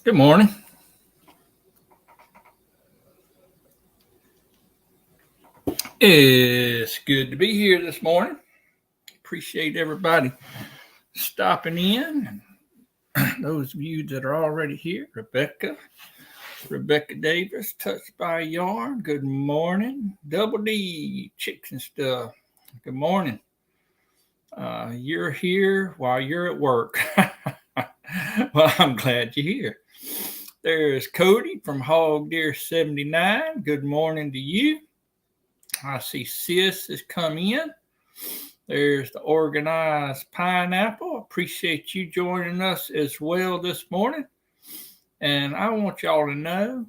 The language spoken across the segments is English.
Good morning. It's good to be here this morning. Appreciate everybody stopping in. Those of you that are already here, Rebecca Davis, Touched by Yarn. Good morning. Double D, Chicks and Stuff. Good morning. You're here while you're at work. Well, I'm glad you're here. There's Cody from Hog Deer 79. Good morning to you. I see Sis has come in. There's the Organized Pineapple. Appreciate you joining us as well this morning. And I want y'all to know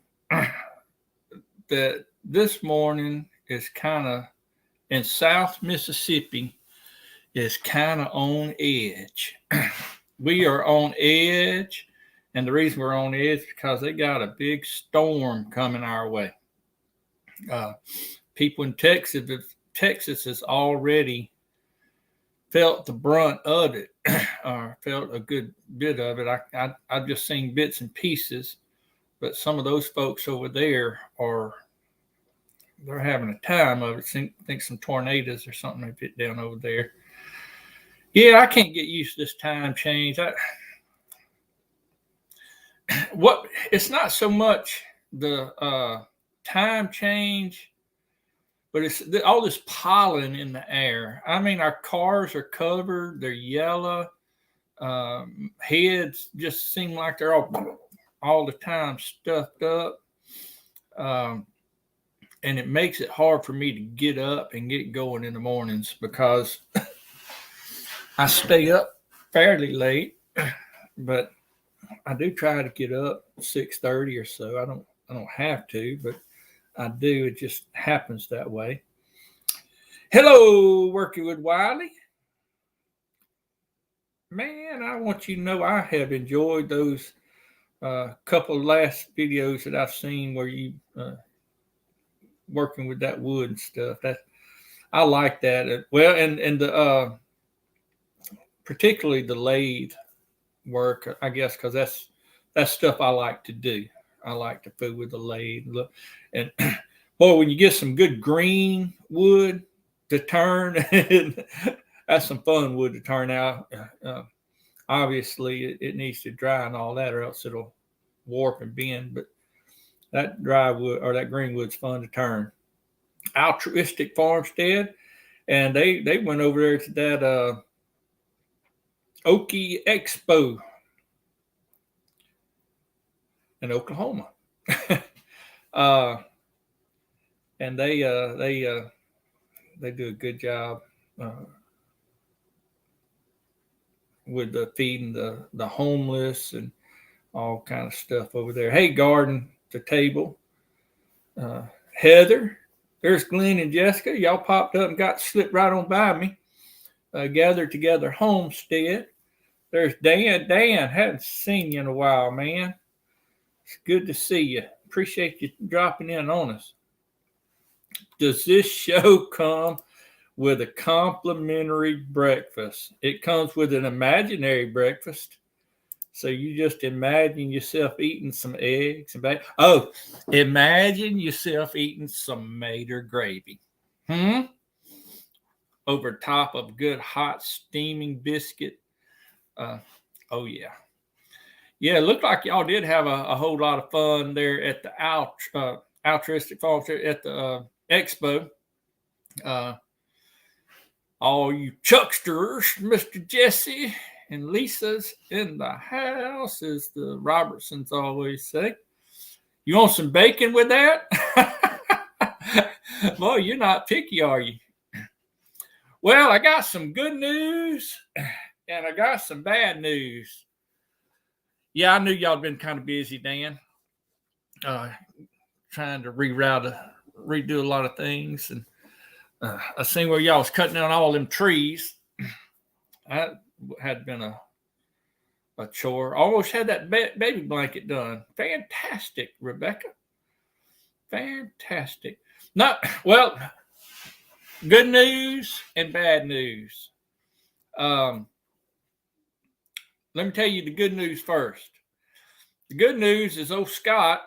that this morning is kind of in South Mississippi, is kind of on edge. We are on edge. And the reason we're on edge is because they got a big storm coming our way. People in Texas has already felt the brunt of it, or felt a good bit of it. I've just seen bits and pieces, but some of those folks over there they're having a time of it. I think some tornadoes or something have hit down over there. Yeah, I can't get used to this time change. It's not so much the time change, but it's all this pollen in the air. I mean, our cars are covered. They're yellow. Heads just seem like they're all the time stuffed up. And it makes it hard for me to get up and get going in the mornings because I stay up fairly late, but I do try to get up 6:30 or so. I don't have to, but I do. It just happens that way. Hello, Working with Wiley. Man, I want you to know I have enjoyed those couple of last videos that I've seen where you working with that wood and stuff. I like that. Well, and the particularly the lathe work, I guess, because that's stuff I like to do. I like to fool with the lathe. Look, and boy, when you get some good green wood to turn, that's some fun wood to turn out. Obviously, it needs to dry and all that, or else it'll warp and bend. But that dry wood or that green wood's fun to turn. Altruistic Farmstead, and they went over there to that Okie Expo in Oklahoma. And they do a good job with the feeding the homeless and all kind of stuff over there. Hey, Garden to Table. Heather, there's Glenn and Jessica. Y'all popped up and slipped right on by me. Gathered Together Homestead. There's Dan. Dan, hadn't seen you in a while, man. It's good to see you. Appreciate you dropping in on us. Does this show come with a complimentary breakfast? It comes with an imaginary breakfast. So you just imagine yourself eating some eggs and bacon. Oh, imagine yourself eating some Mater gravy. Over top of good hot steaming biscuit. Oh yeah. Yeah, it looked like y'all did have a whole lot of fun there at the Altruistic Farm at the expo. All you Chucksters, Mr. Jesse and Lisa's in the house, as the Robertsons always say. You want some bacon with that? Boy, you're not picky, are you? Well, I got some good news and I got some bad news. Yeah, I knew y'all been kind of busy, Dan. Trying to redo a lot of things. And I seen where y'all was cutting down all them trees. That had been a chore. Almost had that baby blanket done. Fantastic, Rebecca. Fantastic. Well, good news and bad news. Let me tell you the good news first. The good news is old Scott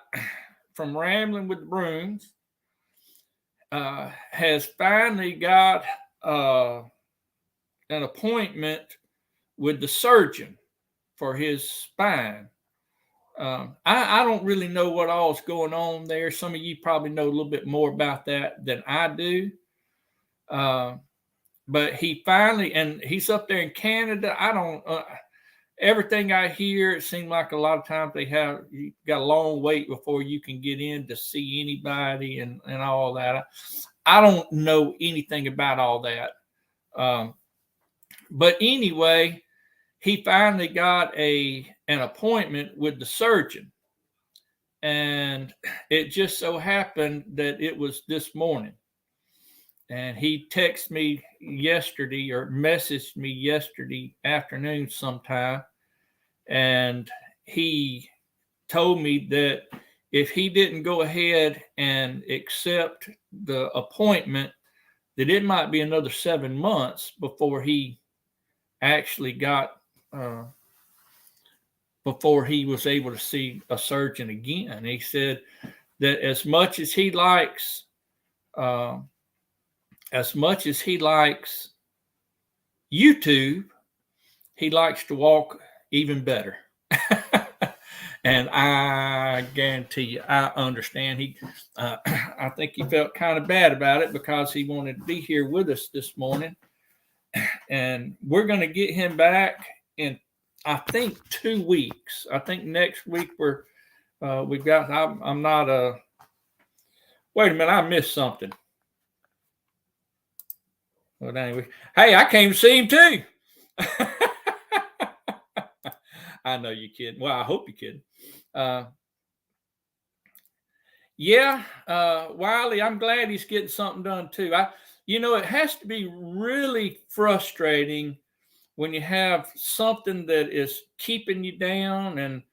from Ramblin with the Brums has finally got an appointment with the surgeon for his spine. I don't really know what all's going on there. Some of you probably know a little bit more about that than I do. But he finally, and he's up there in Canada. I don't, everything I hear, it seems like a lot of times you got a long wait before you can get in to see anybody and all that. I don't know anything about all that. But anyway, he finally got an appointment with the surgeon. And it just so happened that it was this morning. And he texted me yesterday or messaged me yesterday afternoon sometime. And he told me that if he didn't go ahead and accept the appointment, that it might be another 7 months before he actually before he was able to see a surgeon again. He said that as much as he likes YouTube, he likes to walk even better. And I guarantee you, I understand. I think he felt kind of bad about it because he wanted to be here with us this morning. And we're going to get him back in, I think, 2 weeks. I think next week we've got. I'm not a. Wait a minute, I missed something. Well, anyway, hey, I came to see him too. I know you're kidding. Well, I hope you're kidding. Wiley, I'm glad he's getting something done too. It has to be really frustrating when you have something that is keeping you down, and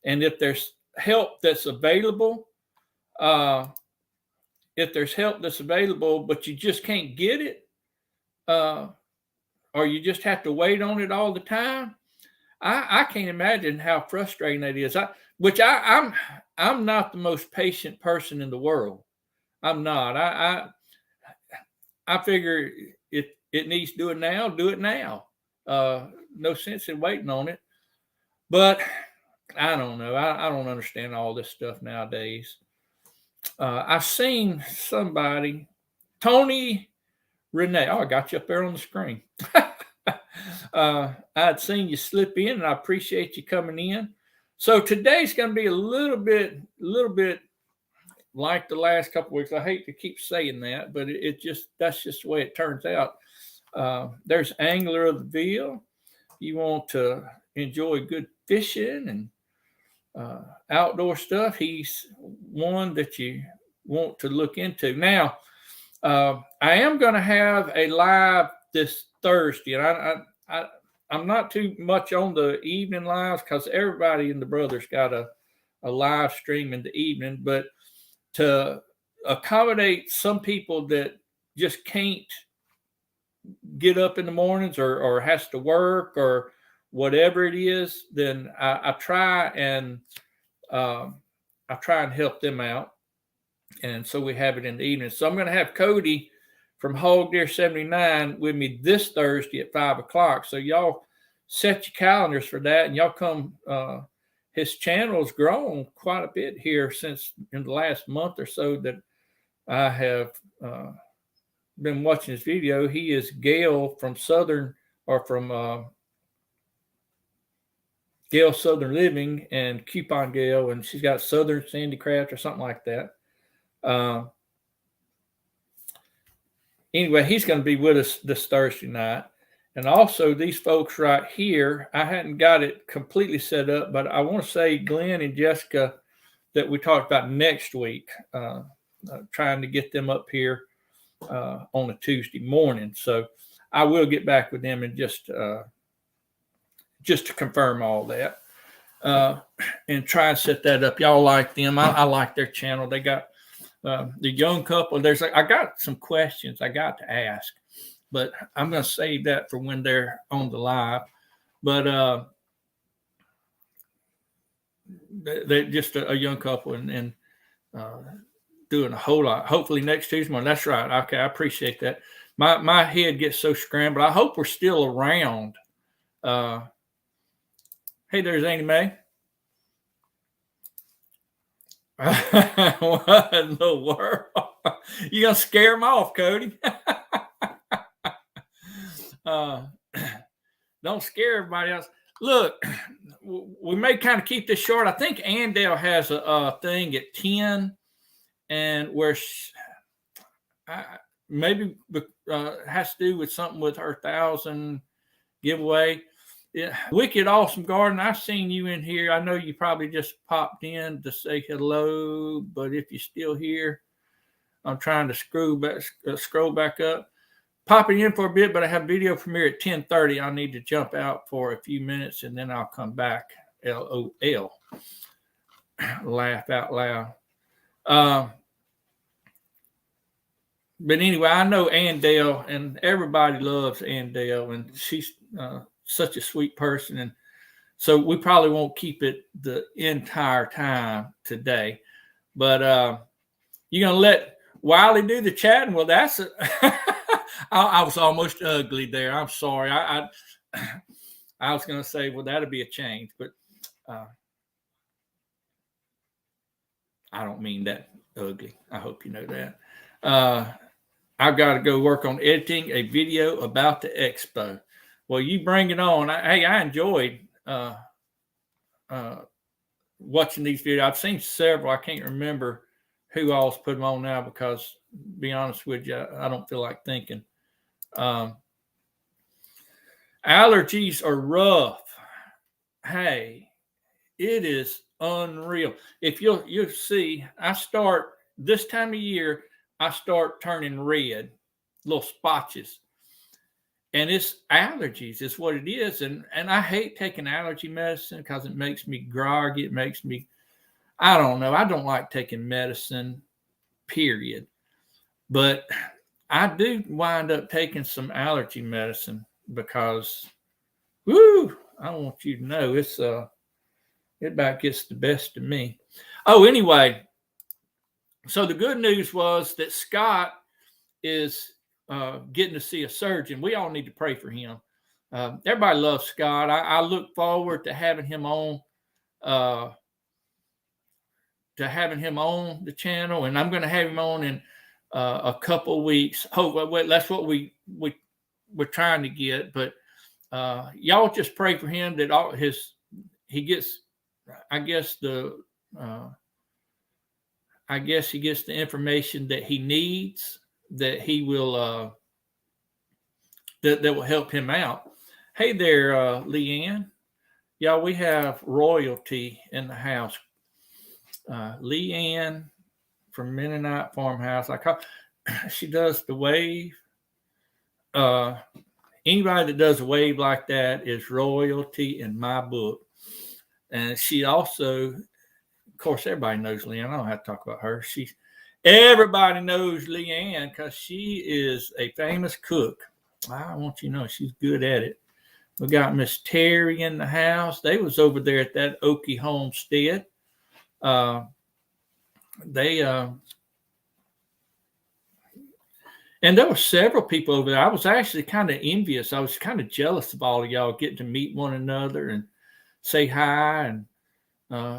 if there's help that's available, but you just can't get it, or you just have to wait on it all the time. I can't imagine how frustrating that is. I'm not the most patient person in the world. I'm not. I figure if it needs doing now, do it now. No sense in waiting on it. But I don't know. I don't understand all this stuff nowadays. I've seen somebody, Tony Renee. Oh, I got you up there on the screen. I'd seen you slip in, and I appreciate you coming in. So today's going to be a little bit like the last couple of weeks. I hate to keep saying that, but that's just the way it turns out. There's Angler of the Ville. You want to enjoy good fishing and outdoor stuff. He's one that you want to look into. Now, I am going to have a live this Thursday, and I'm not too much on the evening lives because everybody in the brothers got a live stream in the evening, but to accommodate some people that just can't get up in the mornings or has to work or whatever it is, then I try and help them out. And so we have it in the evening. So I'm going to have Cody from Hog Deer 79 with me this Thursday at 5:00. So y'all set your calendars for that, and y'all come. His channel's grown quite a bit here since in the last month or so that I have been watching his video. He is Gail from Gail Southern Living and Coupon Gail, and she's got Southern Sandy Craft or something like that. Anyway, he's going to be with us this Thursday night. And also these folks right here, I hadn't got it completely set up, but I want to say Glenn and Jessica that we talked about next week, trying to get them up here on a Tuesday morning. So I will get back with them and just to confirm all that and try and set that up. Y'all like them. I like their channel. They got the young couple. I got some questions I got to ask, but I'm going to save that for when they're on the live. But they're just a young couple and doing a whole lot. Hopefully next Tuesday morning. That's right. Okay, I appreciate that. My head gets so scrambled. I hope we're still around. Hey, there's Annie Mae. What in the world? You gonna scare them off, Cody? Don't scare everybody else. Look, we may kind of keep this short. I think Andale has a thing at 10, and where maybe has to do with something with her 1,000 giveaway. Yeah, Wicked Awesome Garden. I've seen you in here. I know you probably just popped in to say hello, but if you're still here, I'm trying to scroll back up. Popping in for a bit, but I have video premiere at 10:30. I'll need to jump out for a few minutes, and then I'll come back. LOL. Laugh out loud. But anyway, I know Andale, and everybody loves Andale, and she's such a sweet person. And so we probably won't keep it the entire time today. But you're going to let Wiley do the chatting? Well, that's it. I was almost ugly there. I'm sorry. I was going to say, well, that'll be a change. But I don't mean that ugly. I hope you know that. I've got to go work on editing a video about the expo. Well, you bring it on. I enjoyed watching these videos. I've seen several. I can't remember who all's put them on now because, to be honest with you, I don't feel like thinking. Allergies are rough. Hey, it is unreal. If you'll see, I start this time of year, I start turning red, little spotches. And it's allergies is what it is. And I hate taking allergy medicine because it makes me groggy. It makes me, I don't know. I don't like taking medicine, period. But I do wind up taking some allergy medicine because, woo, I want you to know it's it about gets the best of me. Oh, anyway, so the good news was that Scott is getting to see a surgeon. We all need to pray for him. Everybody loves Scott. I look forward to having him on the channel, and I'm going to have him on in a couple of weeks. That's what we're trying to get. But y'all just pray for him that he gets the information that he needs, that he will that will help him out. Hey there, Leanne. Y'all, we have royalty in the house. Leanne from Mennonite Farmhouse. She does the wave. Anybody that does a wave like that is royalty in my book. And she also, of course, everybody knows Leanne. I don't have to talk about her. Everybody knows Leanne because she is a famous cook. I want you to know she's good at it. We got Miss Terry in the house. They was over there at that Okie Homestead. And there were several people over there. I was actually kind of envious. I was kind of jealous of all of y'all getting to meet one another and say hi. And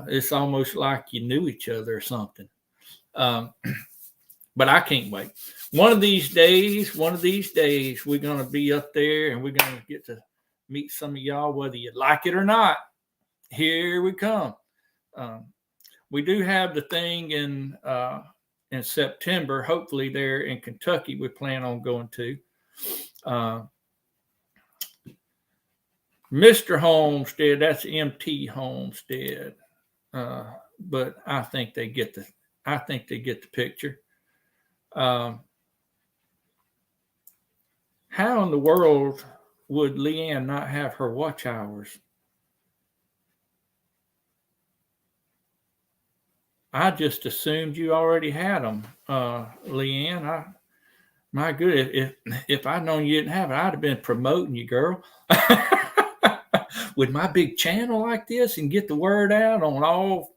it's almost like you knew each other or something. But I can't wait. One of these days, we're going to be up there and we're going to get to meet some of y'all, whether you like it or not. Here we come. We do have the thing in September, hopefully there in Kentucky, we plan on going to. Mr. Homestead, that's MT Homestead. But I think they get the picture. How in the world would Leanne not have her watch hours? I just assumed you already had them, Leanne. My goodness, if I'd known you didn't have it, I'd have been promoting you, girl. with my big channel like this and get the word out on all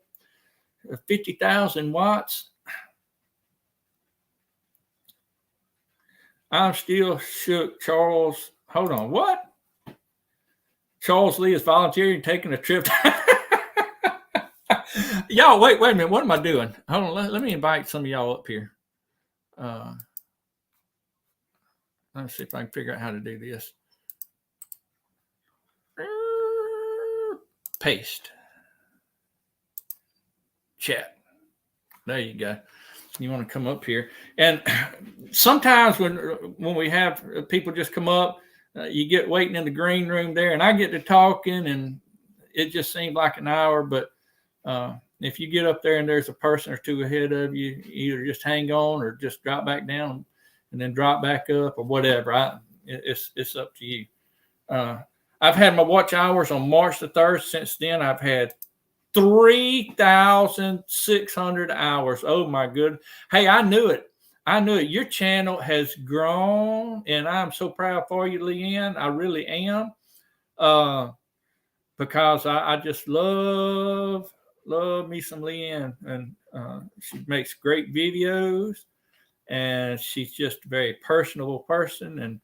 50,000 watts, I'm still shook. Charles, hold on, what? Charles Lee is volunteering taking a trip. Y'all, wait a minute. What am I doing? Hold on. Let me invite some of y'all up here. Let's see if I can figure out how to do this. Paste. Chat. There you go. You want to come up here. And sometimes when we have people just come up, you get waiting in the green room there, and I get to talking, and it just seems like an hour. But if you get up there and there's a person or two ahead of you, either just hang on or just drop back down and then drop back up or whatever. It's up to you. I've had my watch hours on March the 3rd. Since then, I've had 3,600 hours. Oh my goodness. Hey, I knew it. Your channel has grown, and I'm so proud for you, Leanne. I really am. Because I just love me some Leanne, and she makes great videos, and she's just a very personable person,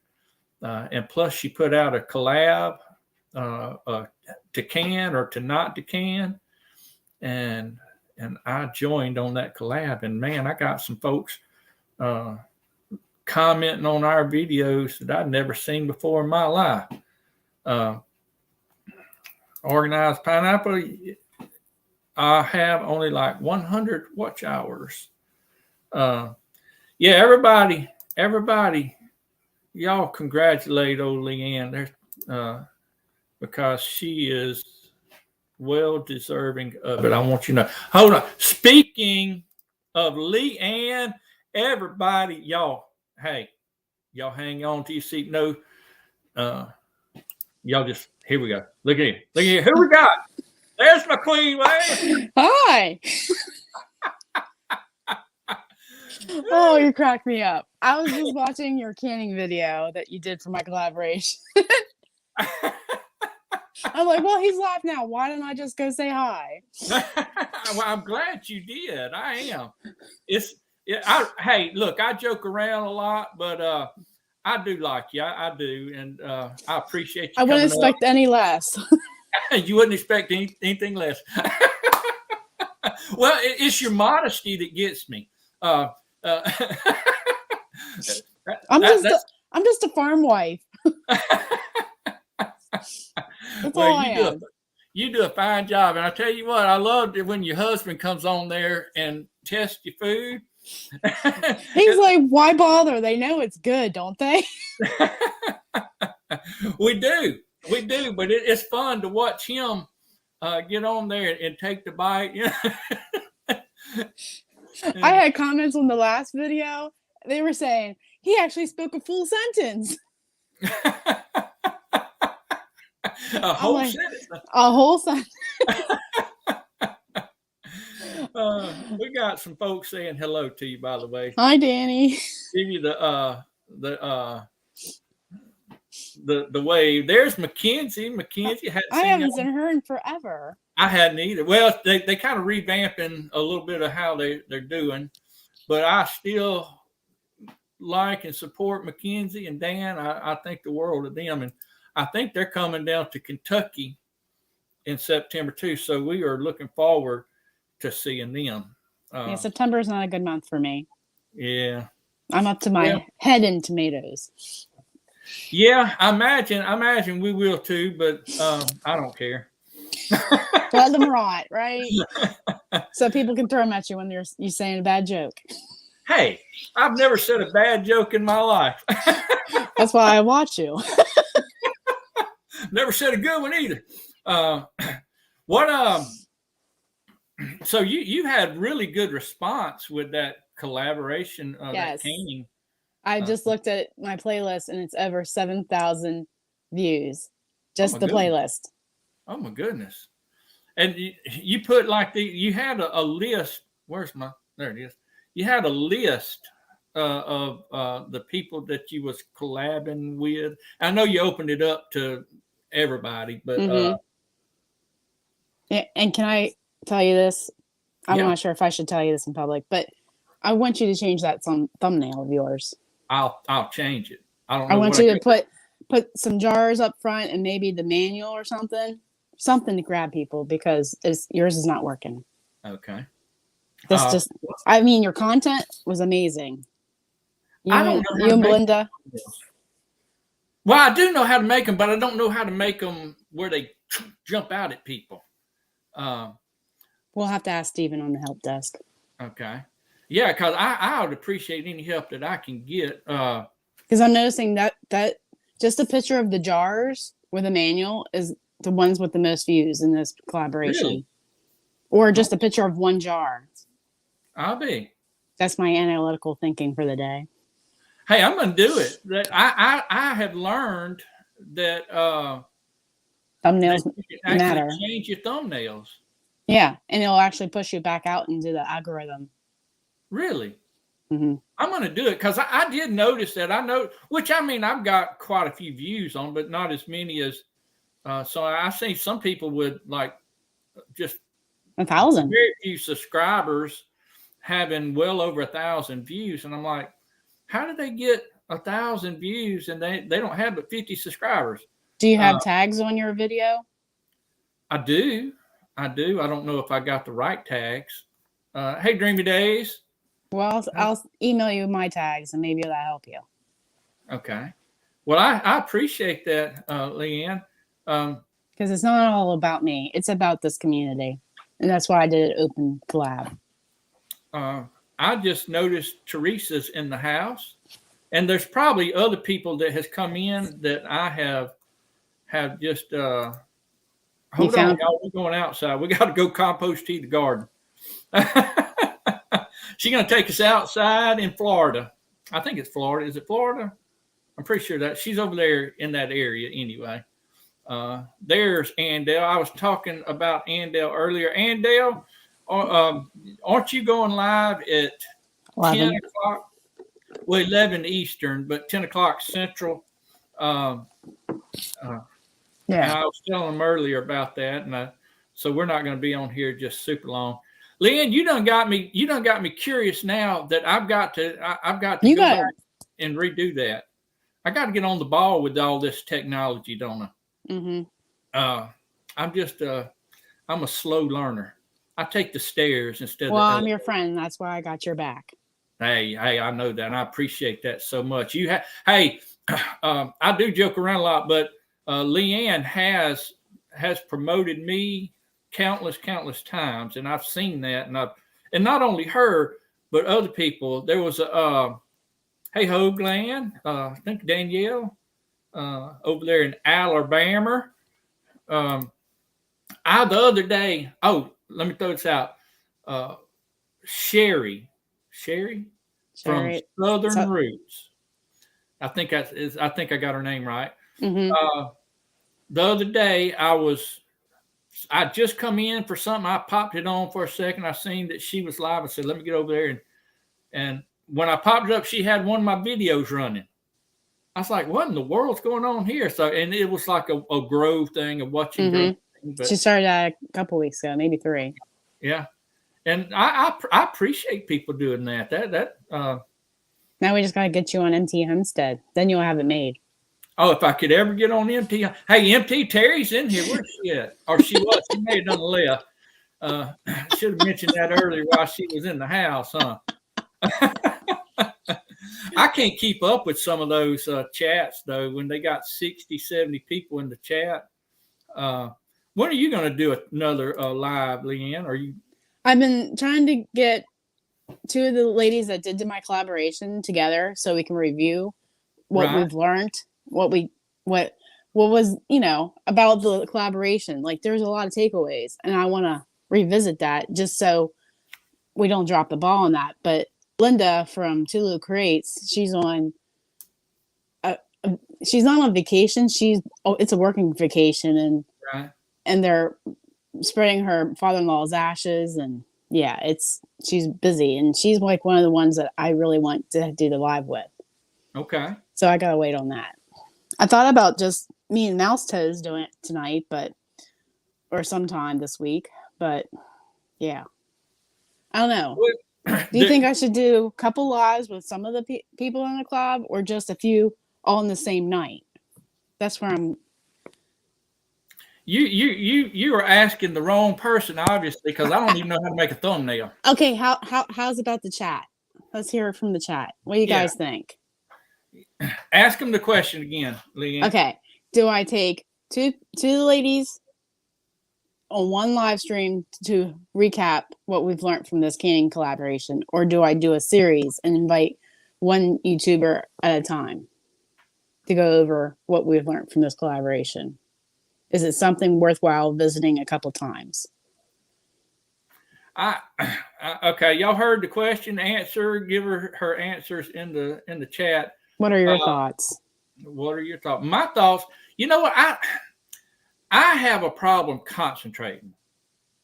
and plus she put out a collab, to can or to not to can, and I joined on that collab, and man, I got some folks commenting on our videos that I'd never seen before in my life. Organized pineapple, I have only like 100 watch hours. Yeah, everybody, y'all congratulate old Leanne there, because she is well deserving of it. I want you to know. Hold on. Speaking of Leanne, everybody, y'all hang on to your seat. No, y'all just, here we go. Look at here. Who we got? There's my queen. Hi. Oh, you cracked me up. I was just watching your canning video that you did for my collaboration. I'm like, well, he's live now. Why don't I just go say hi? Well, I'm glad you did. I am. Hey, look, I joke around a lot, but I do like you. I do, and I appreciate you. I wouldn't expect any less. You wouldn't expect anything less. Well, it's your modesty that gets me. I'm just a farm wife. That's all I am. You do a fine job, and I tell you what, I love it when your husband comes on there and tests your food. He's like, why bother? They know it's good, don't they? We do, but it's fun to watch him get on there and take the bite. I had comments on the last video. They were saying he actually spoke a full sentence. A whole sentence. A whole sentence. We got some folks saying hello to you, by the way. Hi, Danny. Give you the wave. There's Mackenzie. I haven't seen her in forever. I hadn't either. Well, they kind of revamping a little bit of how they're doing, but I still like and support Mackenzie and Dan. I think the world of them, and I think they're coming down to Kentucky in September too. So we are looking forward to seeing them. Yeah, September is not a good month for me. Yeah, I'm up to my head in tomatoes. Yeah, I imagine we will too, but I don't care. Let them rot, right? So people can throw them at you when you're saying a bad joke. Hey, I've never said a bad joke in my life. That's why I watch you. Never said a good one either. So you had really good response with that collaboration of that canning. I just looked at my playlist and it's over 7,000 views. Just the playlist. Oh my goodness. And you put like you had a list. There it is. You had a list of the people that you was collabing with. I know you opened it up to everybody. But Mm-hmm. Yeah, and can I tell you this? I'm yeah, not sure if I should tell you this in public, but I want you to change that thumbnail of yours. I'll change it. I don't I know want what you to put some jars up front and maybe the manual or something to grab people because yours is not working. Okay. I mean, your content was amazing. I don't know how You to and make Blinda. Well, I do know how to make them, but I don't know how to make them where they jump out at people. We'll have to ask Steven on the help desk. Okay. Yeah, because I would appreciate any help that I can get. Because I'm noticing that just a picture of the jars with a manual is the ones with the most views in this collaboration. Really? Or just a picture of one jar. I'll be. That's my analytical thinking for the day. Hey, I'm going to do it. I have learned that thumbnails that you can matter. Change your thumbnails. Yeah, and it'll actually push you back out into the algorithm. Really? Mm-hmm. I'm going to do it because I did notice that. Which I mean, I've got quite a few views on, but not as many as. So I see some people with like just 1,000. Very few subscribers having well over 1,000 views, and I'm like, how did they get 1,000 views and they don't have but 50 subscribers? Do you have tags on your video? I do. I don't know if I got the right tags. Hey, Dreamy Days. Well, I'll email you my tags and maybe that'll help you. Okay. Well, I appreciate that, Leanne. Because it's not all about me. It's about this community. And that's why I did an open collab. I just noticed Teresa's in the house. And there's probably other people that has come in that I have just hold on, y'all. We're going outside. We got to go compost tea the garden. She's going to take us outside in Florida. I think it's Florida. Is it Florida? I'm pretty sure that she's over there in that area anyway. There's Andale. I was talking about Andale earlier. Andale, aren't you going live at 10 o'clock? Well, 11 Eastern, but 10 o'clock Central. Yeah. And I was telling them earlier about that, and so we're not going to be on here just super long. Leanne, you done got me curious now that I've got to go back and redo that. I got to get on the ball with all this technology, don't I? Mm-hmm. I'm a slow learner. I take the stairs instead of the I'm your friend. That's why I got your back. Hey, I know that, and I appreciate that so much. I do joke around a lot, but Leanne has promoted me countless times, and I've seen that, and not only her, but other people. There was a hey Hoogland, I think Danielle over there in Alabama. The other day, let me throw this out. Sherry from Southern Roots. I think I got her name right. Mm-hmm. The other day I just come in for something. I popped it on for a second. I seen that she was live. I said, let me get over there. And when I popped it up, she had one of my videos running. I was like, what in the world's going on here? So, and it was like a Grove thing of watching. Mm-hmm. But she started a couple weeks ago, maybe 3. Yeah. And I appreciate people doing that. Now we just got to get you on MT Homestead. Then you'll have it made. Oh, if I could ever get on MT. Hey, MT, Terry's in here. Where's she at? Or she was. She may have done a left. Should have mentioned that earlier while she was in the house, huh? I can't keep up with some of those chats, though, when they got 60, 70 people in the chat. When are you going to do another live, Leanne? I've been trying to get 2 of the ladies that did my collaboration together so we can review what we've learned, what was, about the collaboration. Like, there's a lot of takeaways, and I want to revisit that just so we don't drop the ball on that. But Linda from Tulu Creates, she's on she's not on vacation. It's a working vacation, and they're spreading her father-in-law's ashes, and she's busy, and she's like one of the ones that I really want to do the live with. Okay. So I gotta wait on that. I thought about just me and Mouse Toes doing it tonight, or sometime this week. But yeah, I don't know. Do you think I should do a couple lives with some of the people in the club, or just a few all in the same night? That's where I'm. You are asking the wrong person, obviously, because I don't even know how to make a thumbnail. Okay, how's about the chat? Let's hear it from the chat. What do you guys think? Ask them the question again, Leanne. Okay. Do I take two ladies on one live stream to recap what we've learned from this canning collaboration, or do I do a series and invite one YouTuber at a time to go over what we've learned from this collaboration? Is it something worthwhile visiting a couple times? Okay, y'all heard the question. Answer. Give her answers in the chat. What are your thoughts? What are your thoughts? My thoughts. You know what? I have a problem concentrating.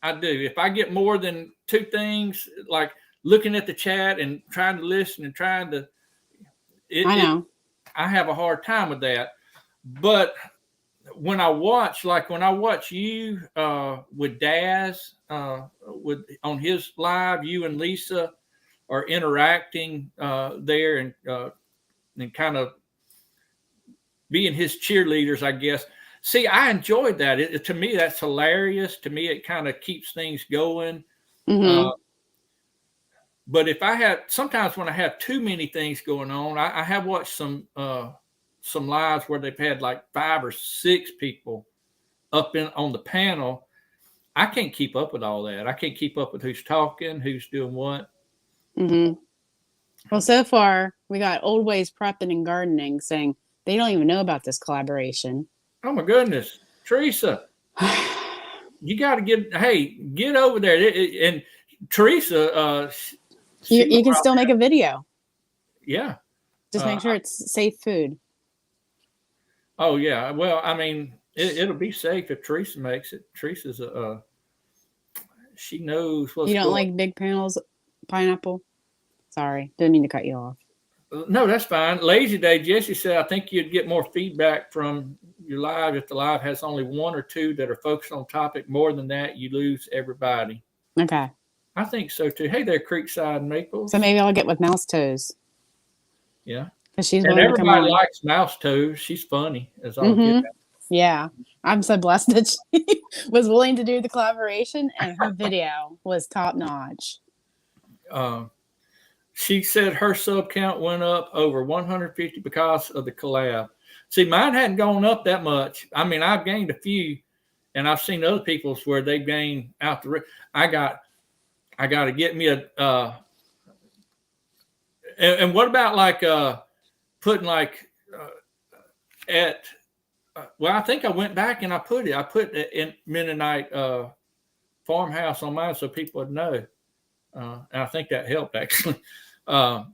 I do. If I get more than two things, like looking at the chat and trying to listen and trying to, I have a hard time with that. But when I watch you with Daz on his live, you and Lisa are interacting there and kind of being his cheerleaders, I guess. See, I enjoyed that. To me, that's hilarious. To me, it kind of keeps things going. Mm-hmm. But sometimes when I have too many things going on, I have watched some lives where they've had like 5 or 6 people up on the panel. I can't keep up with all that. I can't keep up with who's talking, who's doing what. Mm-hmm. Well, so far we got Old Ways Prepping and Gardening saying they don't even know about this collaboration. Oh my goodness, Teresa, you got to get over there. And Teresa, you can still make a video. Yeah, just make sure it's safe food. Oh yeah, well, I mean, it'll be safe if Teresa makes it. Teresa's she knows what's. You don't like big panels, pineapple? Sorry, didn't mean to cut you off. No, that's fine. Lazy Day, Jesse said, I think you'd get more feedback from your live if the live has only 1 or 2 that are focused on topic. More than that, you lose everybody. Okay. I think so too. Hey there, Creekside Maples. So maybe I'll get with Mouse Toes. Yeah. Because she's and everybody likes Mouse Toes. She's funny as all get. Yeah. I'm so blessed that she was willing to do the collaboration, and her video was top notch. She said her sub count went up over 150 because of the collab. See, mine hadn't gone up that much. I mean, I've gained a few, and I've seen other people's where they've gained out the. I got to get me a. And what about like putting like at. Well, I think I went back and I put it in Mennonite Farmhouse on mine so people would know. And I think that helped actually. I'm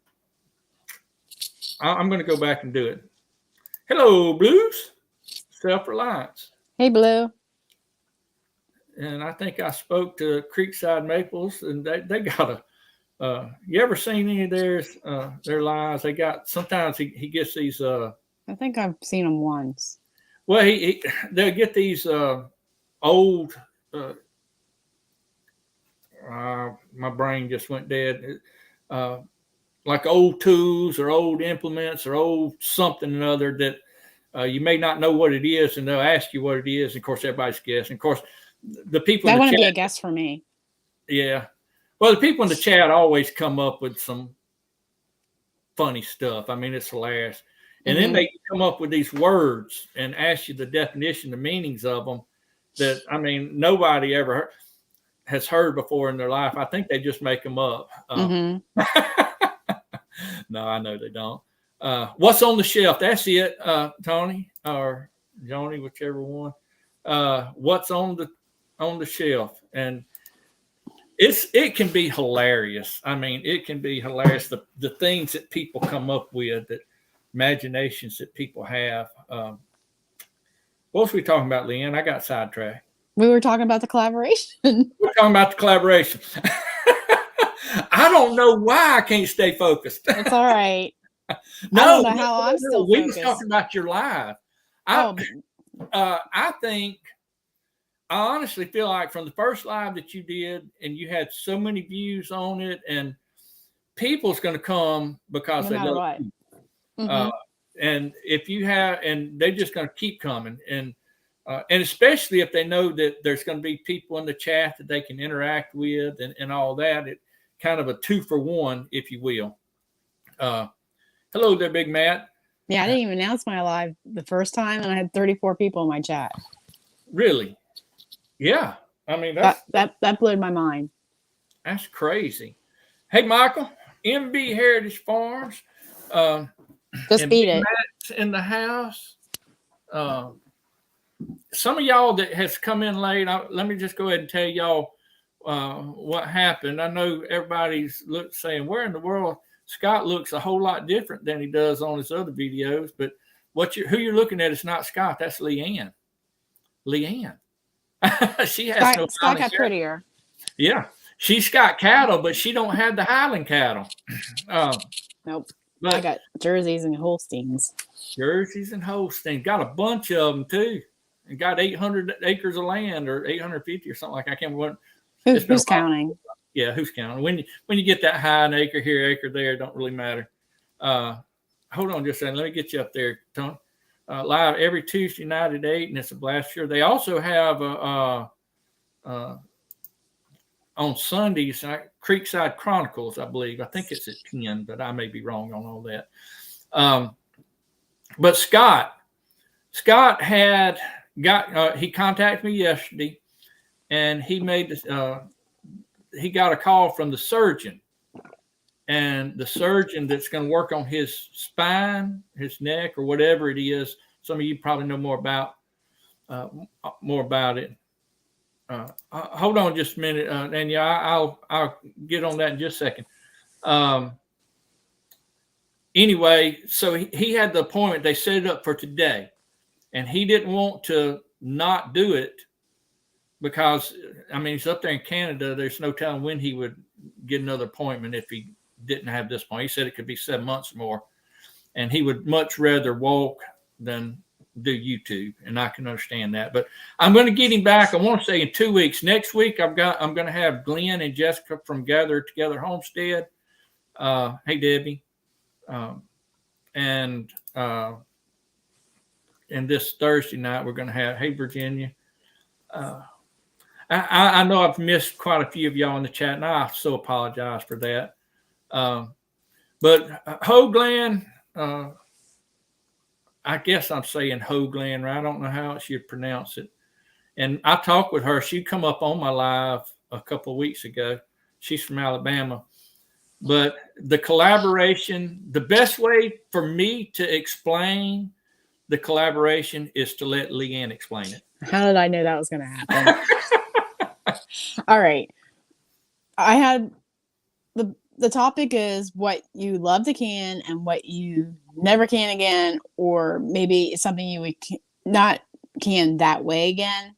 going to go back and do it. Hello, Blues. Self-reliance. Hey, Blue. And I think I spoke to Creekside Maples, and they got you ever seen any of their lives? They got, sometimes he gets these. I think I've seen them once. Well, they'll get these old. My brain just went dead. Like old tools or old implements or old something or other that you may not know what it is, and they'll ask you what it is. And of course, everybody's guessing. Of course, the people that in the wouldn't chat, be a guess for me. Yeah, well, the people in the chat always come up with some funny stuff. I mean, it's hilarious. And then they come up with these words and ask you the definition, the meanings of them. That, I mean, nobody ever has heard before in their life. I think they just make them up. No, I know they don't. What's on the shelf? That's it, Tony or Joni, whichever one. What's on the shelf? And it can be hilarious. I mean, it can be hilarious. The things that people come up with, that imaginations that people have. What was we talking about, Leanne? I got sidetracked. We were talking about the collaboration. We're talking about the collaboration. I don't know why I can't stay focused. It's all right. No, I don't know how I'm still we focused. were talking about your live. I think, I honestly feel like from the first live that you did, and you had so many views on it, and people's going to come because they love what. you. Mm-hmm. And if you have, and they're just going to keep coming, and especially if they know that there's going to be people in the chat that they can interact with, and all that, it kind of a 2-for-1, if you will. Hello there, Big Matt. Yeah, I didn't even announce my live the first time, and I had 34 people in my chat. Really? Yeah. I mean, that blew my mind. That's crazy. Hey, Michael, MB Heritage Farms. Just beat it. Matt's in the house. Some of y'all that has come in late, let me just go ahead and tell y'all what happened. I know everybody's saying, where in the world? Scott looks a whole lot different than he does on his other videos, but who you're looking at is not Scott. That's Leanne. Leanne. She has Scott got prettier. Yeah, she's got cattle, but she don't have the Highland cattle. Nope. But I got Jerseys and Holsteins. Jerseys and Holsteins. Got a bunch of them too. And got 800 acres of land, or 850 or something like that. I can't remember. Who's counting? Yeah, who's counting? When you get that high, an acre here, acre there, it don't really matter. Hold on just a second. Let me get you up there, Tony. Live every Tuesday night at 8, and it's a blast. Sure. They also have on Sundays, Creekside Chronicles, I believe. I think it's at 10, but I may be wrong on all that. But Scott had got he contacted me yesterday, and he made he got a call from the surgeon, and the surgeon that's going to work on his spine, his neck, or whatever it is. Some of you probably know more about it. Hold on just a minute, and yeah, I'll get on that in just a second. Anyway, so he had the appointment. They set it up for today, and he didn't want to not do it because, I mean, he's up there in Canada. There's no telling when he would get another appointment if he didn't have this point. He said it could be 7 months or more, and he would much rather walk than do YouTube, and I can understand that. But I'm going to get him back. I want to say in 2 weeks. Next week, I'm going to have Glenn and Jessica from Gather Together Homestead. Hey, Debbie. And this Thursday night, we're going to have, hey, Virginia. I know I've missed quite a few of y'all in the chat, and I so apologize for that. But Hoogland, I guess I'm saying Hoogland, right? I don't know how she'd pronounce it. And I talked with her. She'd come up on my live a couple of weeks ago. She's from Alabama. But the collaboration, the best way for me to explain the collaboration is to let Leanne explain it. How did I know that was going to happen? All right. I had the topic is what you love to can and what you never can again, or maybe it's something you would not can that way again.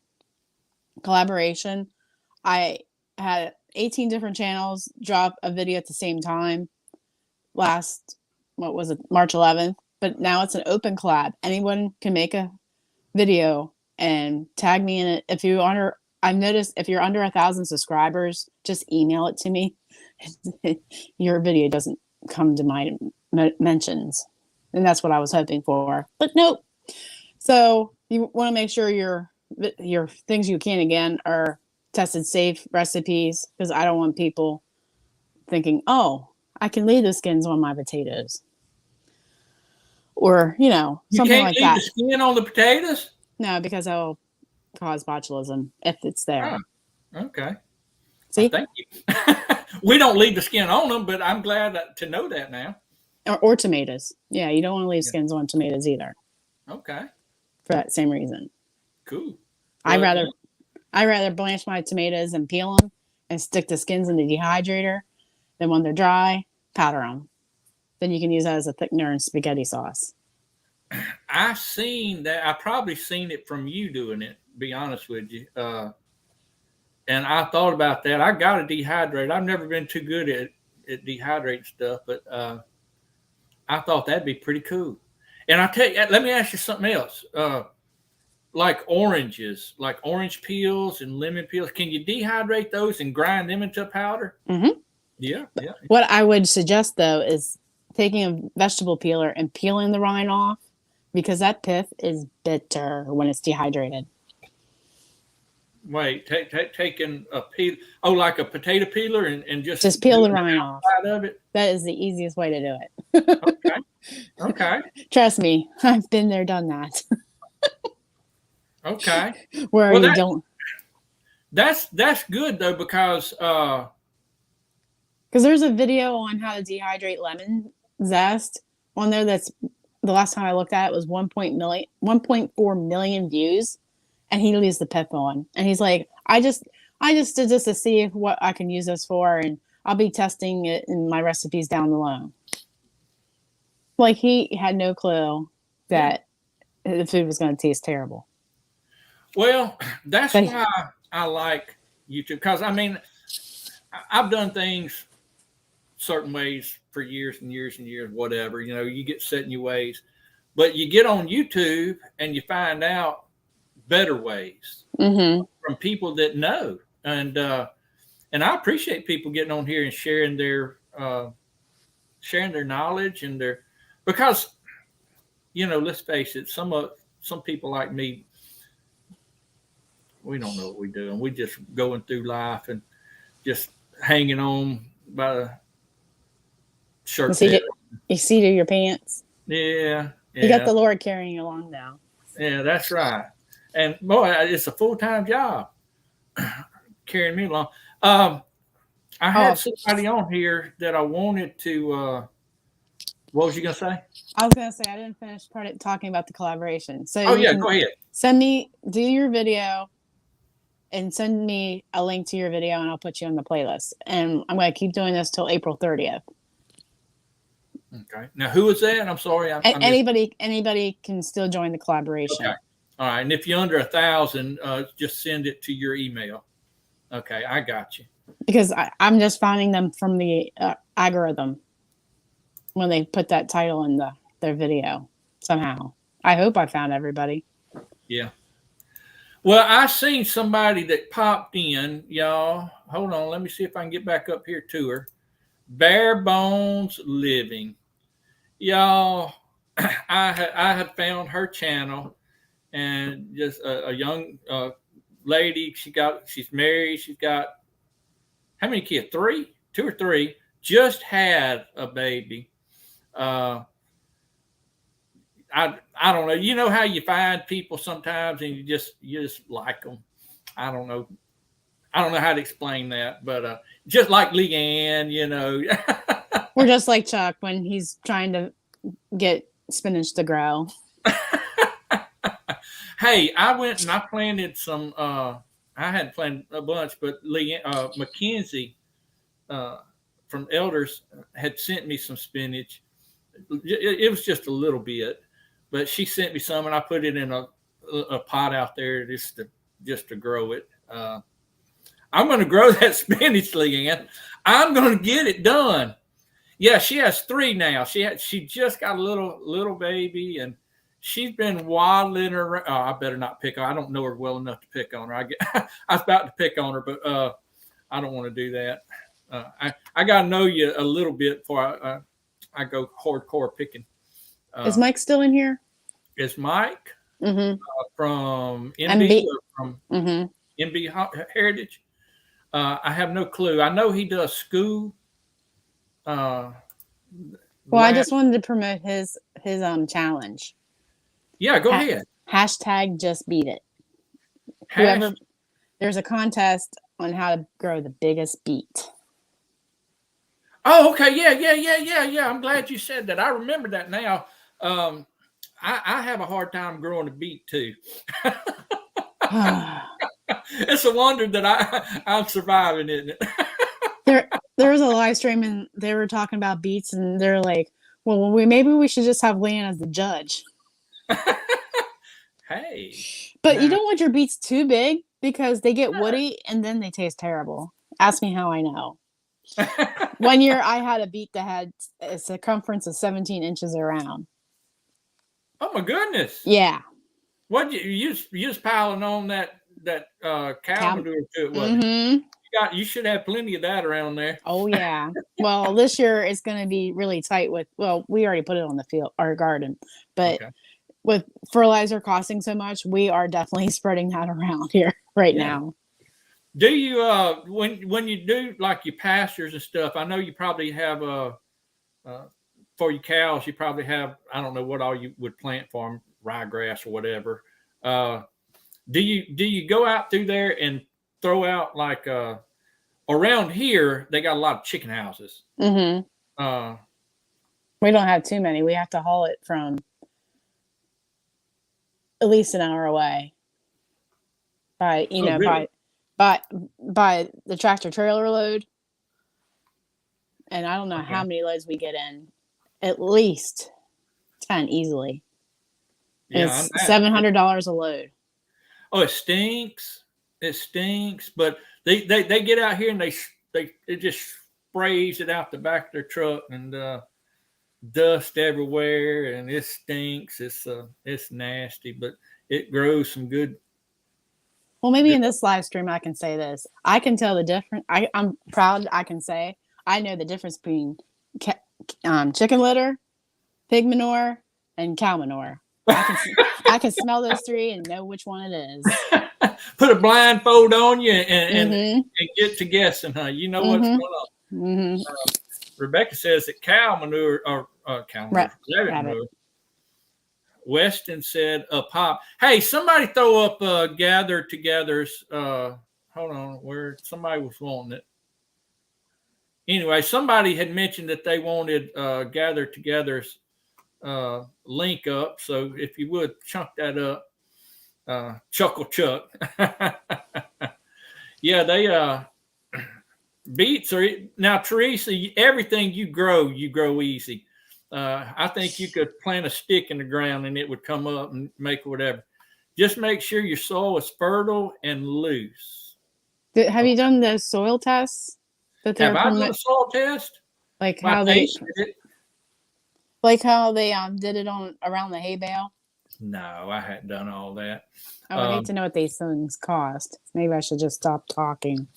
Collaboration. I had 18 different channels drop a video at the same time last, March 11th, but now it's an open collab. Anyone can make a video and tag me in it. I've noticed if you're under 1,000 subscribers, just email it to me. Your video doesn't come to my mentions, and that's what I was hoping for, but nope. So you want to make sure your things you can again are tested safe recipes, because I don't want people thinking, oh, I can leave the skins on my potatoes, or something like that. You can't leave the skin on the potatoes? No, because that'll cause botulism if it's there. Oh, okay. See, thank you. We don't leave the skin on them, but I'm glad to know that now. Or tomatoes. Yeah, you don't want to leave skins on tomatoes either. Okay. For that same reason. Cool. I'd rather blanch my tomatoes and peel them and stick the skins in the dehydrator. Then when they're dry, powder them. Then you can use that as a thickener in spaghetti sauce. I seen that. I probably seen it from you doing it, to be honest with you. And I thought about that. I got to dehydrate. I've never been too good at dehydrating stuff, but I thought that'd be pretty cool. And I tell you, let me ask you something else. Like oranges, like orange peels and lemon peels. Can you dehydrate those and grind them into powder? Mm-hmm. Yeah, yeah. What I would suggest though is taking a vegetable peeler and peeling the rind off, because that pith is bitter when it's dehydrated. Wait, taking a peel, like a potato peeler, and Just peel the doing rind the off. outside of it. That is the easiest way to do it. Okay, okay, Trust me, I've been there, done that. okay. Where Well, you don't. That's good though, because there's a video on how to dehydrate lemon zest on there. That's the last time I looked at it was 1.4 million views, and he leaves the pith on, and he's like, I just did this to see what I can use this for, and I'll be testing it in my recipes down the line. Like, he had no clue that the food was going to taste terrible. Well, that's why I like YouTube, because I mean, I've done things certain ways for years and years and years, whatever, you get set in your ways, but you get on YouTube and you find out better ways from people that know. And I appreciate people getting on here and sharing their knowledge and because, let's face it, some people like me, we don't know what we're doing. We just going through life and just hanging on by the shirt. You see to your pants. Yeah. You got the Lord carrying you along now. Yeah, that's right. And boy, it's a full-time job carrying me along. I had somebody on here that I wanted to. What was you gonna say? I was gonna say I didn't finish talking about the collaboration. So go ahead. Do your video, and send me a link to your video, and I'll put you on the playlist. And I'm going to keep doing this till April 30th. Okay. Now, who is that? I'm sorry. Anybody can still join the collaboration. Okay. All right. And if you're under 1,000, just send it to your email. Okay, I got you. Because I'm just finding them from the algorithm when they put that title in their video somehow. I hope I found everybody. Yeah. Well, I seen somebody that popped in, y'all. Hold on, let me see if I can get back up here to her. Bare Bones Living, y'all. I had found her channel, and just a young lady. She's married. She's got how many kids? 2 or 3. Just had a baby. I don't know. You know how you find people sometimes and you just like them. I don't know how to explain that, but just like Leanne, We're just like Chuck when he's trying to get spinach to grow. Hey, I went and I planted some. I hadn't planted a bunch, but Leanne, Mackenzie from Elders had sent me some spinach. It was just a little bit. But she sent me some, and I put it in a pot out there just to grow it. I'm going to grow that spinach, Leanne. I'm going to get it done. Yeah, she has 3 now. She just got a little baby, and she's been waddling around. Oh, I better not pick on her. I don't know her well enough to pick on her. I was about to pick on her, but I don't want to do that. I got to know you a little bit before I go hardcore picking. Is Mike still in here? Is Mike from MB? From MB Heritage? I have no clue. I know he does school. Well, I just wanted to promote his challenge. Yeah, go ahead. Hashtag just beat it. There's a contest on how to grow the biggest beet. Oh, okay. Yeah. I'm glad you said that. I remember that now. I have a hard time growing a beet too. It's a wonder that I'm surviving, isn't it? There was a live stream and they were talking about beets, and they're like, well, maybe we should just have Leanne as the judge. Hey. But you don't want your beets too big because they get woody and then they taste terrible. Ask me how I know. One year I had a beet that had a circumference of 17 inches around. Oh my goodness! Yeah. What you just piling on that cow manure to it, wasn't it? Mm-hmm. You should have plenty of that around there. Oh yeah. Well, this year it's going to be really tight with. Well, we already put it on the field, our garden, but Okay. with fertilizer costing so much, we are definitely spreading that around here right Yeah. now. Do you when you do like your pastures and stuff? I know you probably have for your cows. You probably have, I don't know what all you would plant for them, ryegrass or whatever. Uh, do you go out through there and throw out like around here? They got a lot of chicken houses. Mm-hmm. Uh, We don't have too many. We have to haul it from at least an hour away by really? by the tractor trailer load. And I don't know how Okay. many loads we get in. At least 10 easily. And Yeah, it's $700 a load. oh, it stinks. It stinks. But they get out here and it just sprays it out the back of their truck and dust everywhere and it stinks. It's nasty, but it grows some good. Well, maybe in this live stream I can say this. I can tell the difference. I'm proud I can say I know the difference between chicken litter, pig manure, and cow manure. I can smell those three and know which one it is. Put a blindfold on you and Mm-hmm. get to guessing, huh? You know what's Mm-hmm. going on. Mm-hmm. Rebecca says that cow manure or cow manure, rabbit Rabbit. manure. Weston said a pop. Hey, somebody throw up gather togethers. Hold on, where somebody was wanting it. Anyway, somebody had mentioned that they wanted gather togethers link up. So if you would chunk that up, Chuckle Chuck. Yeah, they beets are now, Teresa. Everything you grow easy. I think you could plant a stick in the ground and it would come up and make whatever. Just make sure your soil is fertile and loose. Have you done the soil tests that Have they're I done a soil test? like I how they tasted it. did it on around the hay bale? No, I hadn't done all that. I would hate to know what these things cost. Maybe I should just stop talking.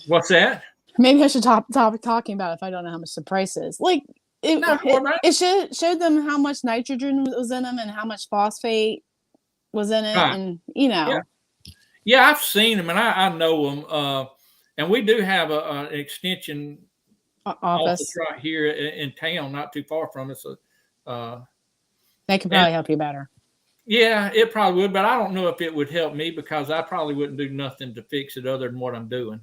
What's that? Maybe I should stop talking about it if I don't know how much the price is. Like it showed them how much nitrogen was in them and how much phosphate was in it, Right. and Yeah, I've seen them and I know them. And we do have an extension office right here in town, not too far from us. They could probably help you better. Yeah, it probably would, but I don't know if it would help me because I probably wouldn't do nothing to fix it other than what I'm doing.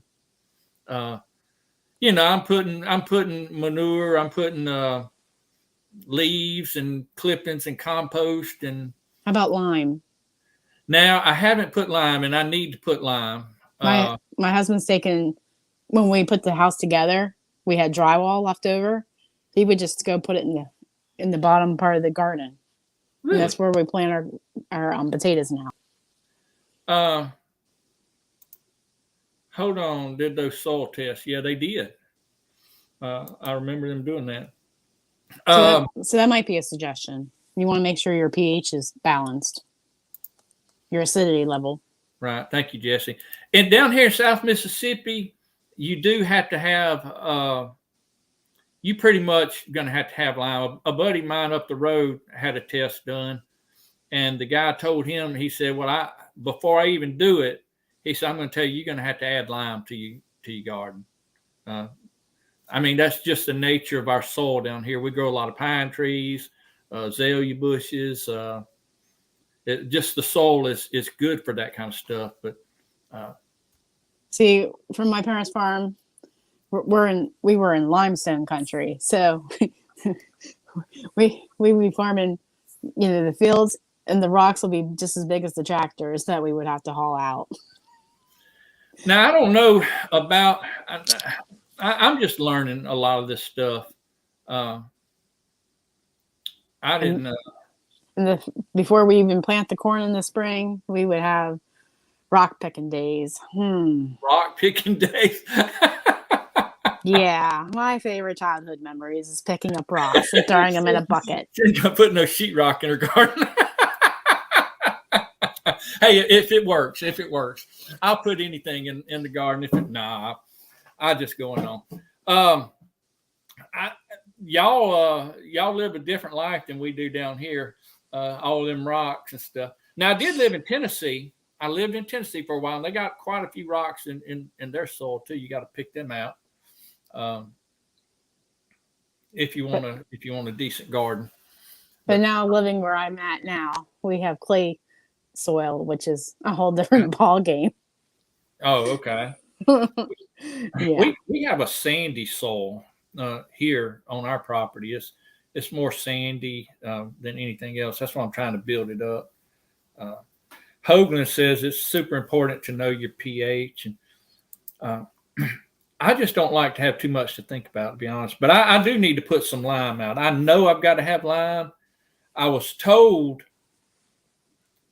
I'm putting manure, I'm putting leaves and clippings and compost and. How about lime? Now I haven't put lime, and I need to put lime. My husband's taken when we put the house together. We had drywall left over. He would just go put it in the bottom part of the garden. Really? And that's where we plant our potatoes now. Hold on. Did those soil tests? Yeah, they did. I remember them doing that. So that might be a suggestion. You want to make sure your pH is balanced, your acidity level. Right. Thank you, Jesse. And down here in South Mississippi, you do have to have. You pretty much going to have lime. A buddy of mine up the road had a test done, and the guy told him, he said, "Well, before I even do it, he said, I'm going to tell you, you're going to have to add lime to your garden." I mean, that's just the nature of our soil down here. We grow a lot of pine trees, azalea bushes. Just the soil is good for that kind of stuff. But see, from my parents' farm, we were in limestone country, so we be farming, the fields, and the rocks will be just as big as the tractors that we would have to haul out. Now I don't know about. I'm just learning a lot of this stuff. I didn't know. Before we even plant the corn in the spring, we would have rock picking days. Rock picking days. Yeah, my favorite childhood memories is picking up rocks and throwing them in a bucket. She's not putting no sheetrock in her garden. Hey, if it works, I'll put anything in the garden. I just going on. Y'all live a different life than we do down here. All of them rocks and stuff. Now I did live in Tennessee. I lived in Tennessee for a while, and they got quite a few rocks in their soil too. You got to pick them out if you want a decent garden. But now living where I'm at now, we have clay soil, which is a whole different ball game. Oh, okay. Yeah. We have a sandy soil here on our property. It's more sandy than anything else. That's why I'm trying to build it up. Hoogland says it's super important to know your pH, and I just don't like to have too much to think about, to be honest. But I do need to put some lime out. I know I've got to have lime. I was told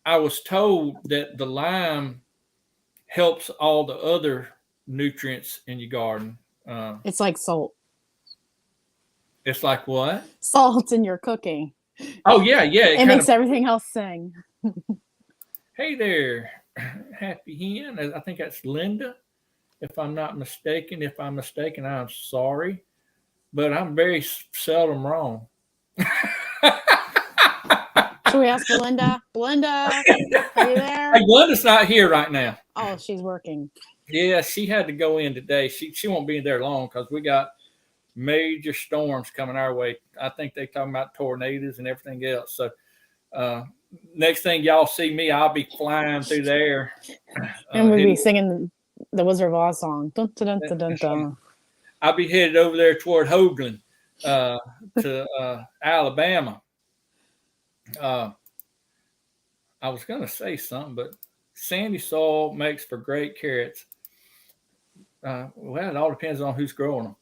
that the lime helps all the other nutrients in your garden. It's like salt. It's like what? Salt in your cooking. Oh, yeah. It makes everything else sing. Hey there, Happy Hen. I think that's Linda, if I'm not mistaken. If I'm mistaken, I'm sorry. But I'm very seldom wrong. Should we ask Belinda? Belinda, are you there? Hey, Belinda's not here right now. Oh, she's working. Yeah, she had to go in today. She won't be there long because we got major storms coming our way. I think they're talking about tornadoes and everything else. So next thing y'all see me, I'll be flying through the air. And we'll be singing the Wizard of Oz song. Dun, dun, dun, dun, dun. I'll be headed over there toward Hoogland to Alabama. I was going to say something, but sandy soil makes for great carrots. Well, it all depends on who's growing them.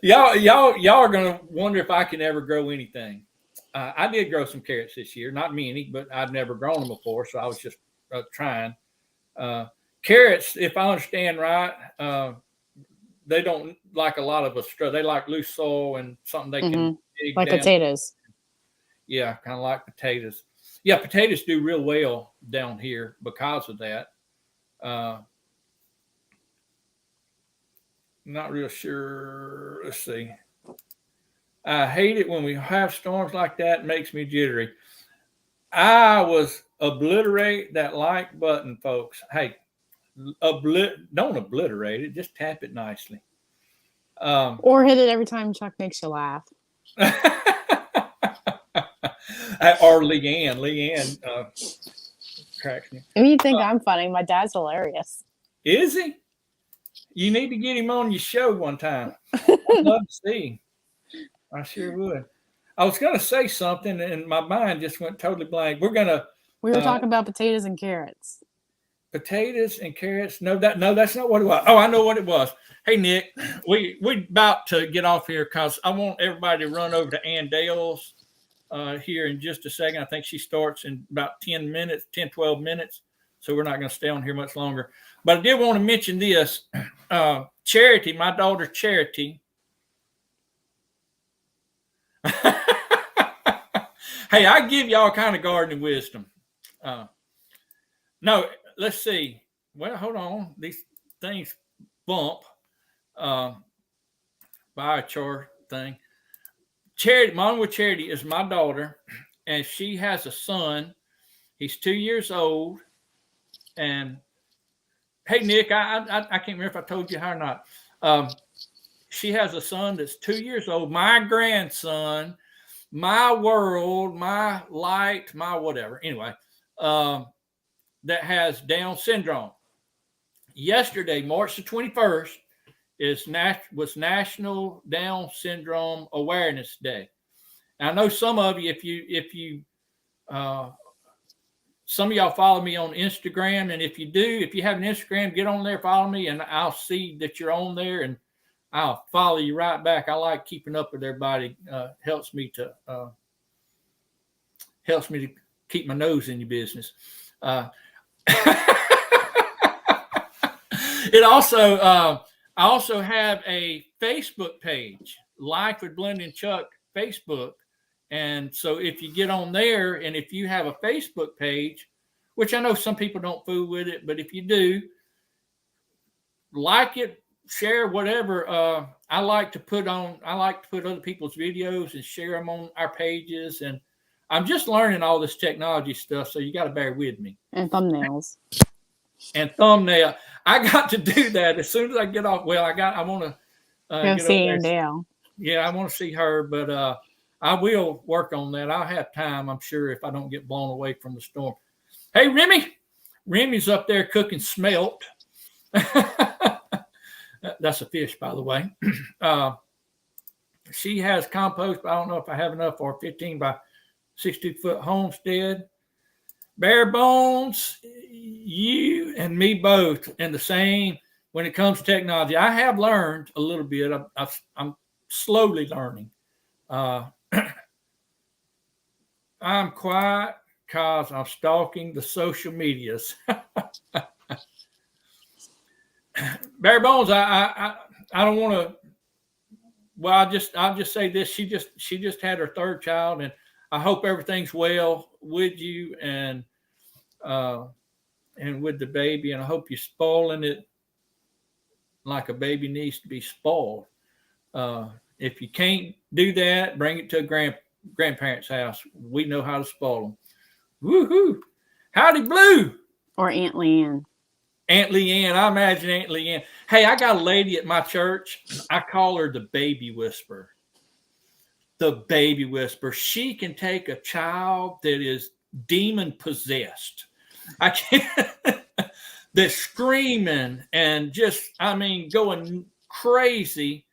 y'all are going to wonder if I can ever grow anything. I did grow some carrots this year, not many, but I'd never grown them before, so I was just trying. Carrots, if I understand right, they don't like a lot of they like loose soil and something they can dig like down. Potatoes. Yeah, kind of like potatoes. Yeah, potatoes do real well down here because of that. Not real sure. Let's see. I hate it when we have storms like that. It makes me jittery. I was obliterate that like button, folks. Hey, don't obliterate it. Just tap it nicely. Or hit it every time Chuck makes you laugh. Or Leanne cracks me. If you think I'm funny, my dad's hilarious. Is he? You need to get him on your show one time. I'd love to see him. I sure would. I was going to say something, and my mind just went totally blank. We were talking about potatoes and carrots. Potatoes and carrots? No, that's not what it was. Oh, I know what it was. Hey, Nick, we about to get off here because I want everybody to run over to Ann Dale's here in just a second. I think she starts in about 10, 12 minutes. So we're not going to stay on here much longer. But I did want to mention this. Charity, my daughter Charity. Hey, I give y'all kind of gardening wisdom. No, let's see. Well, hold on. These things bump. Biochar thing. Charity, Mom with Charity is my daughter, and she has a son. He's 2 years old. And hey, Nick, I can't remember if I told you how or not. She has a son that's 2 years old, my grandson, my world, my light, my whatever. Anyway, that has Down syndrome. Yesterday, March the 21st, was National Down Syndrome Awareness Day. And I know some of you, if you some of y'all follow me on Instagram, and if you have an Instagram, get on there, follow me, and I'll see that you're on there, and I'll follow you right back. I like keeping up with everybody. Helps me to keep my nose in your business. It also, I also have a Facebook page, Life with Blinda and Chuck Facebook. And so if you get on there and if you have a Facebook page, which I know some people don't fool with it, but if you do, like it, share, whatever. I like to put other people's videos and share them on our pages. And I'm just learning all this technology stuff, so you got to bear with me. And thumbnails. And thumbnail. I got to do that as soon as I get off. Well, I want to go see Dale. Yeah, I want to see her, but I will work on that. I'll have time, I'm sure, if I don't get blown away from the storm. Hey, Remy's up there cooking smelt. That's a fish, by the way. She has compost, but I don't know if I have enough for a 15 by 62-foot homestead. Bare bones, you and me both, and the same when it comes to technology. I have learned a little bit. I'm slowly learning. I'm quiet because I'm stalking the social medias. Bare bones, I don't want to. Well, I'll just say this: she just had her third child, and I hope everything's well with you and with the baby, and I hope you're spoiling it like a baby needs to be spoiled. If you can't do that, bring it to a grandparents' house. We know how to spoil them. Woohoo! Howdy, Blue. Or Aunt Leanne. Aunt Leanne. I imagine Aunt Leanne. Hey, I got a lady at my church. I call her the baby whisperer. The baby whisperer. She can take a child that is demon possessed. I can't. They're screaming and just, going crazy.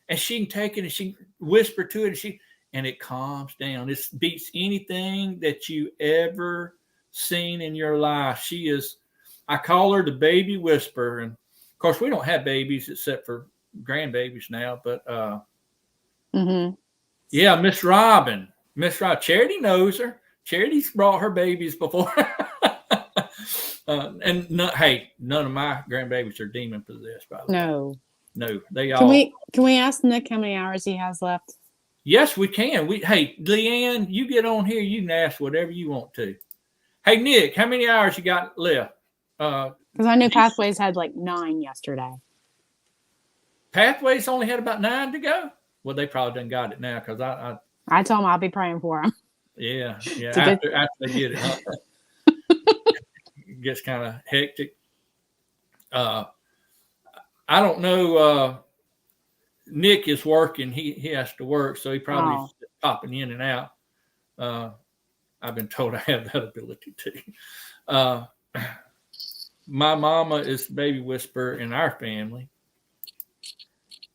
And she can take it and she can whisper to it and it calms down. It beats anything that you ever seen in your life. She is, I call her the baby whisperer. And of course, we don't have babies except for grandbabies now. But yeah, Miss Robin. Charity knows her. Charity's brought her babies before. None of my grandbabies are demon possessed, by the way. No, they all. Can we ask Nick how many hours he has left? Yes, we can. Hey, Leanne, you get on here. You can ask whatever you want to. Hey, Nick, how many hours you got left? Because I knew Pathways had like 9 yesterday. Pathways only had about 9 to go. Well, they probably done got it now because I told them I'll be praying for them. Yeah. After they get it, huh? It gets kind of hectic. I don't know. Nick is working. He has to work, so he probably is popping in and out. I've been told I have that ability too. My mama is the baby whisperer in our family.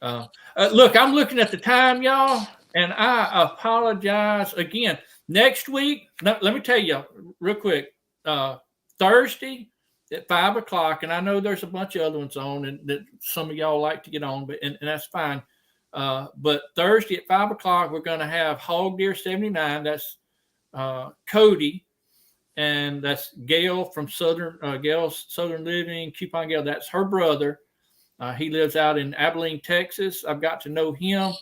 Look, I'm looking at the time, y'all, and I apologize again. Next week, let me tell you real quick. Thursday at 5:00, and I know there's a bunch of other ones on, and that some of y'all like to get on, but and that's fine. But Thursday at 5:00, we're going to have Hog Deer 79. That's Cody, and that's Gail from Gail's Southern Living, Coupon Gail. That's her brother. He lives out in Abilene, Texas. I've got to know him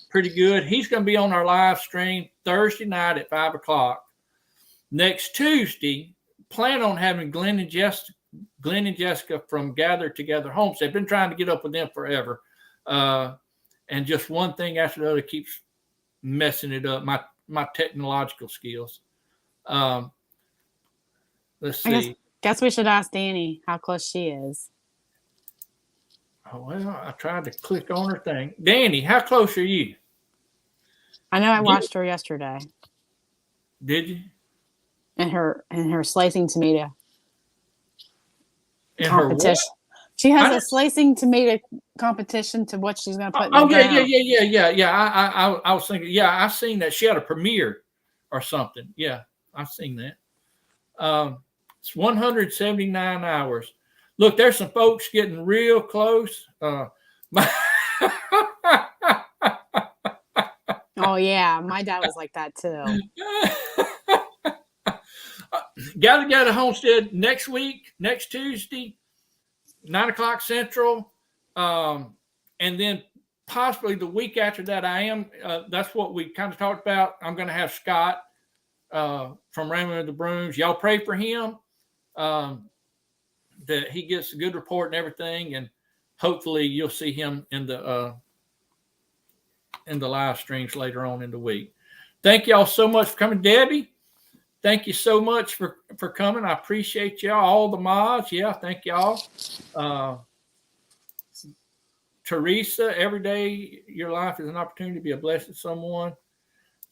pretty good. He's going to be on our live stream Thursday night at 5:00. Next Tuesday, plan on having Glenn and Jessica from Gather Together Homestead. I've been trying to get up with them forever. And just one thing after the other keeps messing it up, my technological skills. Let's see. Guess we should ask Danny how close she is. Oh, well, I tried to click on her thing. Danny, how close are you? I know I watched her yesterday. Did you? And her slicing tomato in competition. She has a slicing tomato competition to what she's going to put in the ground. Yeah. I was thinking, I seen that. She had a premiere or something. Yeah, I've seen that. It's 179 hours. Look, there's some folks getting real close. Oh, yeah. My dad was like that, too. Gather Homestead next week, next Tuesday. 9 o'clock Central. And then possibly the week after that, that's what we kind of talked about. I'm going to have Scott from Ramblin and the Brums. Y'all pray for him, that he gets a good report and everything. And hopefully you'll see him in the live streams later on in the week. Thank y'all so much for coming. Debbie, thank you so much for coming. I appreciate y'all. All the mods. Yeah, thank y'all. Teresa, every day your life is an opportunity to be a blessing to someone.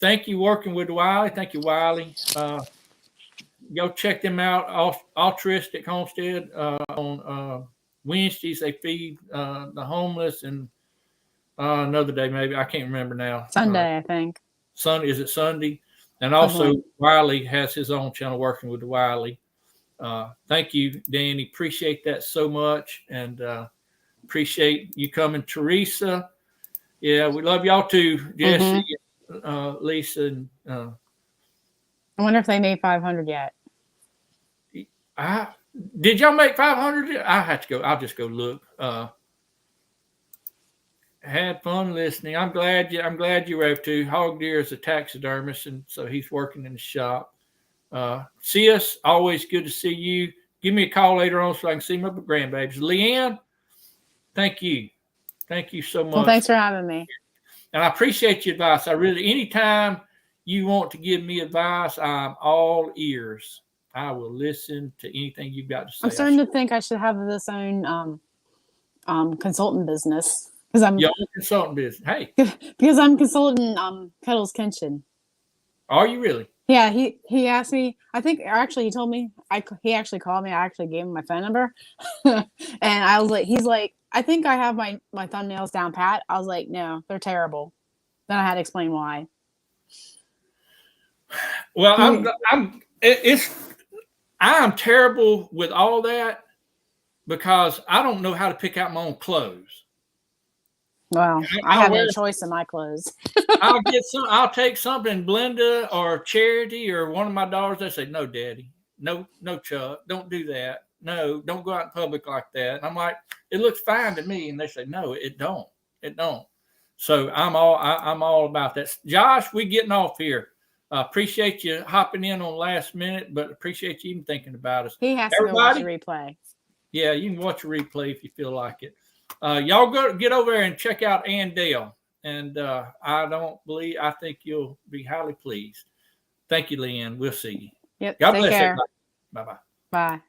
Thank you working with Wiley. Thank you, Wiley. Go check them out. Altruistic Homestead on Wednesdays. They feed the homeless, and another day maybe. I can't remember now. Sunday, I think. Is it Sunday? And also Wiley has his own channel working with Wiley. Thank you, Danny. Appreciate that so much, and appreciate you coming, Teresa. Yeah, we love y'all too, Jesse, Lisa, and I wonder if they made 500 yet. Did y'all make 500? I have to go. I'll just go look. Had fun listening. I'm glad you were able to. Hog Deer is a taxidermist, and so he's working in the shop. See us. Always good to see you. Give me a call later on so I can see my grandbabies. Leanne, thank you. Thank you so much. Well, thanks for having me. And I appreciate your advice. Anytime you want to give me advice, I'm all ears. I will listen to anything you've got to say. I'm starting to think I should have this own consultant business. Because I'm consultant business. Hey, because I'm consulting Kettle's Kitchen. Are you really? Yeah, he asked me. I think actually he told me. He actually called me. I actually gave him my phone number, and I was like, he's like, I think I have my thumbnails down pat. I was like, no, they're terrible. Then I had to explain why. Well, I'm terrible with all that because I don't know how to pick out my own clothes. Well, I have no choice in my clothes. I'll take something, Blinda or Charity or one of my daughters. They say, "No, Daddy, no, Chuck, don't do that. No, don't go out in public like that." And I'm like, "It looks fine to me," and they say, "No, it don't. It don't." So I'm all about that. Josh, we getting off here. Appreciate you hopping in on last minute, but appreciate you even thinking about us. He has to go watch a replay. Yeah, you can watch a replay if you feel like it. Y'all get over there and check out Ann Dale. And I think you'll be highly pleased. Thank you, Leanne. We'll see you. Yep. God Take bless care. everybody. Bye-bye. Bye.